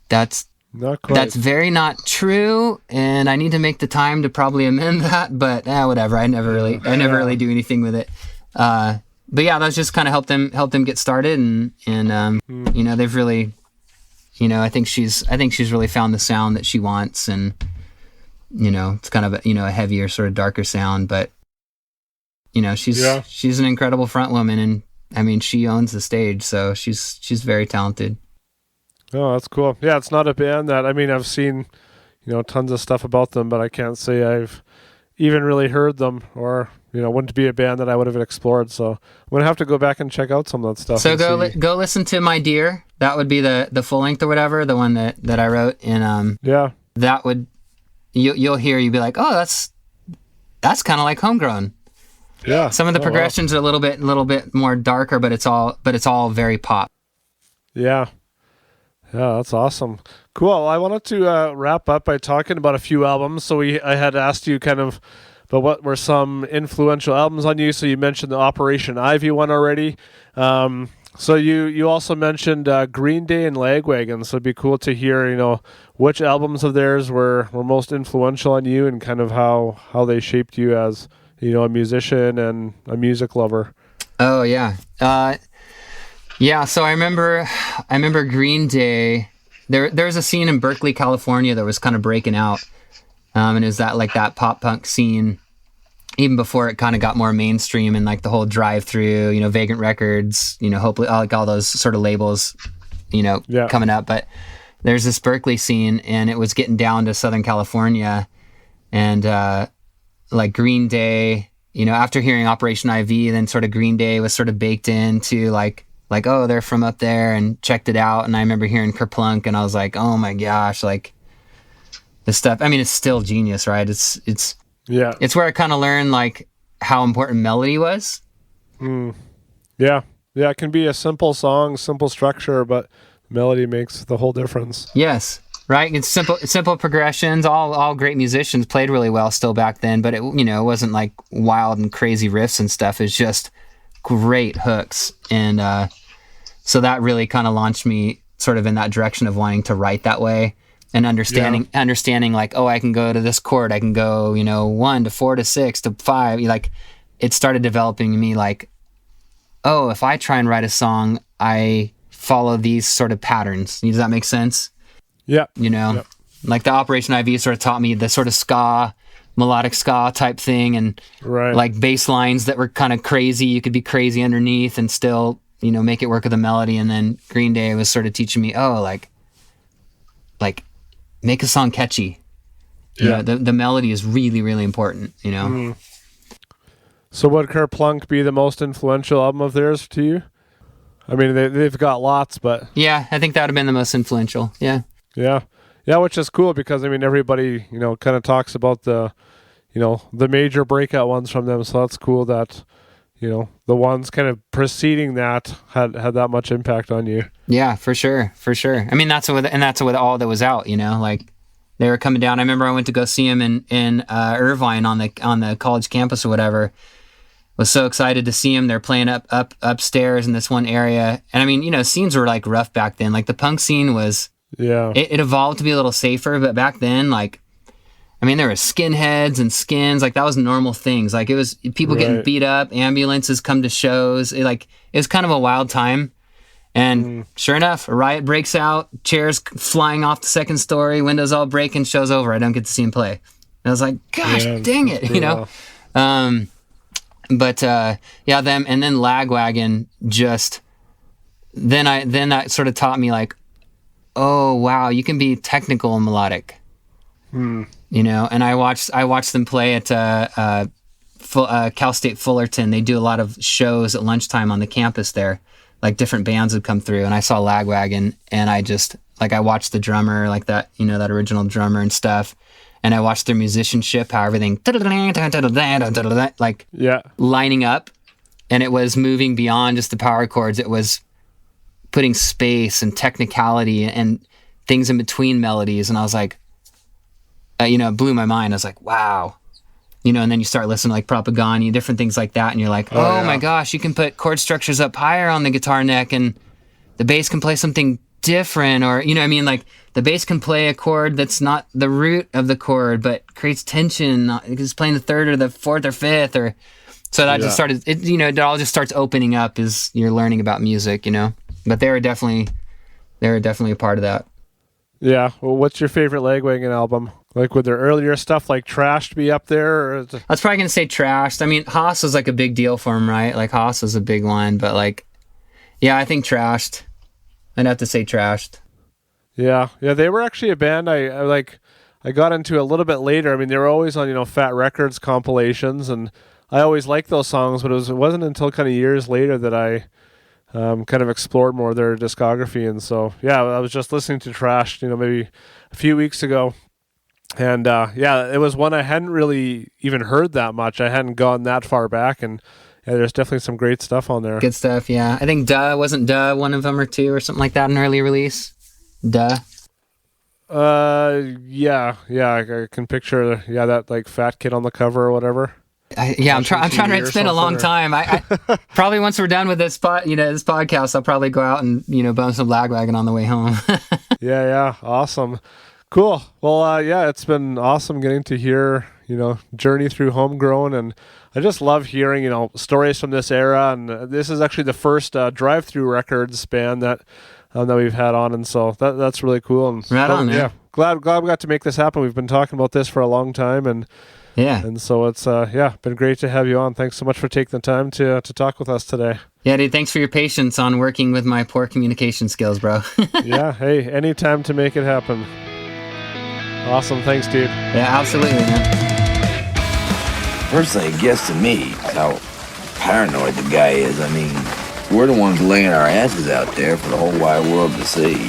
that's not quite. That's very not true, and I need to make the time to probably amend that, but whatever. I never really do anything with it. But yeah, that's just kind of helped them get started, and they've really, I think she's really found the sound that she wants, and it's kind of a heavier, sort of darker sound, but she's an incredible front woman, and I mean, she owns the stage, so she's very talented. Oh, that's cool. Yeah, it's not a band that, I've seen, tons of stuff about them, but I can't say I've even really heard them, or, wouldn't be a band that I would have explored. So I'm going to have to go back and check out some of that stuff. So go listen to My Dear. That would be the full length or whatever, the one that I wrote. And that would, you'll hear, you'd be like, oh, that's kind of like Homegrown. Yeah. Some of the progressions are a little bit more darker, but it's all very pop. Yeah. Yeah, that's awesome. Cool. I wanted to wrap up by talking about a few albums. So I had asked you kind of about what were some influential albums on you. So you mentioned the Operation Ivy one already. So you also mentioned Green Day and Lagwagon, so it'd be cool to hear, which albums of theirs were most influential on you and kind of how they shaped you as, a musician and a music lover. Oh yeah. Yeah, so I remember Green Day. There was a scene in Berkeley, California that was kind of breaking out. And it was that pop punk scene even before it kind of got more mainstream and like the whole Drive-Thru, Vagrant Records, hopefully like all those sort of labels, coming up. But there's this Berkeley scene and it was getting down to Southern California and like Green Day, after hearing Operation IV, then sort of Green Day was sort of baked into like, oh, they're from up there, and checked it out. And I remember hearing Kerplunk and I was like, oh my gosh, like this stuff. I mean, it's still genius, right? It's where I kind of learned like how important melody was. Yeah. It can be a simple song, simple structure, but melody makes the whole difference. Yes. Right. It's simple progressions. All great musicians played really well still back then, but it wasn't like wild and crazy riffs and stuff. It's just great hooks. And, so that really kind of launched me sort of in that direction of wanting to write that way and understanding like, oh, I can go to this chord. I can go, 1 to 4 to 6 to 5. Like it started developing in me like, oh, if I try and write a song, I follow these sort of patterns. Does that make sense? Yeah. Like the Operation IV sort of taught me the sort of ska, melodic ska type thing, and like bass lines that were kind of crazy. You could be crazy underneath and still, make it work with the melody. And then Green Day was sort of teaching me, oh, like make a song catchy. Yeah. The melody is really, really important, So would Kerplunk be the most influential album of theirs to you? I mean, they've got lots, but... Yeah, I think that would have been the most influential, yeah. Yeah, which is cool because, I mean, everybody, kind of talks about the major breakout ones from them, so that's cool that, the ones kind of preceding that had that much impact on you. Yeah, for sure. I mean, that's with all that was out, like they were coming down. I remember I went to go see them in Irvine on the college campus or whatever. Was so excited to see them. They're playing upstairs in this one area. And I mean, scenes were like rough back then. Like the punk scene was, it evolved to be a little safer, but back then, like, I mean, there were skinheads and skins, like that was normal things. Like it was people getting beat up, ambulances come to shows. It was kind of a wild time. And sure enough, a riot breaks out, chairs flying off the second story, windows all breaking, show's over. I don't get to see him play. And I was like, gosh, dang it, But them, and then Lagwagon just then that sort of taught me like, oh wow, you can be technical and melodic. And I watched them play at Cal State Fullerton. They do a lot of shows at lunchtime on the campus there. Like different bands would come through, and I saw Lagwagon, and I just I watched the drummer, like that, that original drummer and stuff. And I watched their musicianship, how everything lining up, and it was moving beyond just the power chords. It was putting space and technicality and things in between melodies. And I was like, it blew my mind. I was like, wow, and then you start listening to like Propaganda, different things like that, and you're like, oh my gosh, you can put chord structures up higher on the guitar neck, and the bass can play something different, or like the bass can play a chord that's not the root of the chord but creates tension because it's playing the third or the fourth or fifth, or so that just started it. It all just starts opening up as you're learning about music, but they were definitely a part of that. Well, what's your favorite Lagwagon album? Like, would their earlier stuff like Trashed be up there? Or I was probably gonna say Trashed. I mean, Haas was like a big deal for him, right? Like Haas was a big one, but like, I think Trashed. I'd have to say Trashed. Yeah, they were actually a band I got into a little bit later. I mean, they were always on, Fat Records compilations, and I always liked those songs, but it wasn't until kind of years later that I kind of explored more of their discography. And so, I was just listening to Trashed, maybe a few weeks ago. And it was one I hadn't really even heard that much. I hadn't gone that far back, and there's definitely some great stuff on there. Good stuff, yeah. I think wasn't Duh one of them or two or something like that, an early release? Duh. I can picture, that like fat kid on the cover or whatever. I'm trying to. It's been a long time. I probably once we're done with this this podcast, I'll probably go out and bum some Wagon on the way home. Yeah, awesome, cool. Well, it's been awesome getting to hear journey through homegrown, and I just love hearing stories from this era. And this is actually the first Drive-Thru Records band that we've had on, and so that's really cool. And right on, man. Yeah, glad we got to make this happen. We've been talking about this for a long time, and so it's been great to have you on. Thanks so much for taking the time to talk with us today. Yeah, dude, thanks for your patience on working with my poor communication skills, bro. Yeah, hey, anytime to make it happen. Awesome, thanks, dude. Yeah, absolutely, man. First thing it gets to me is how paranoid the guy is. I mean, we're the ones laying our asses out there for the whole wide world to see.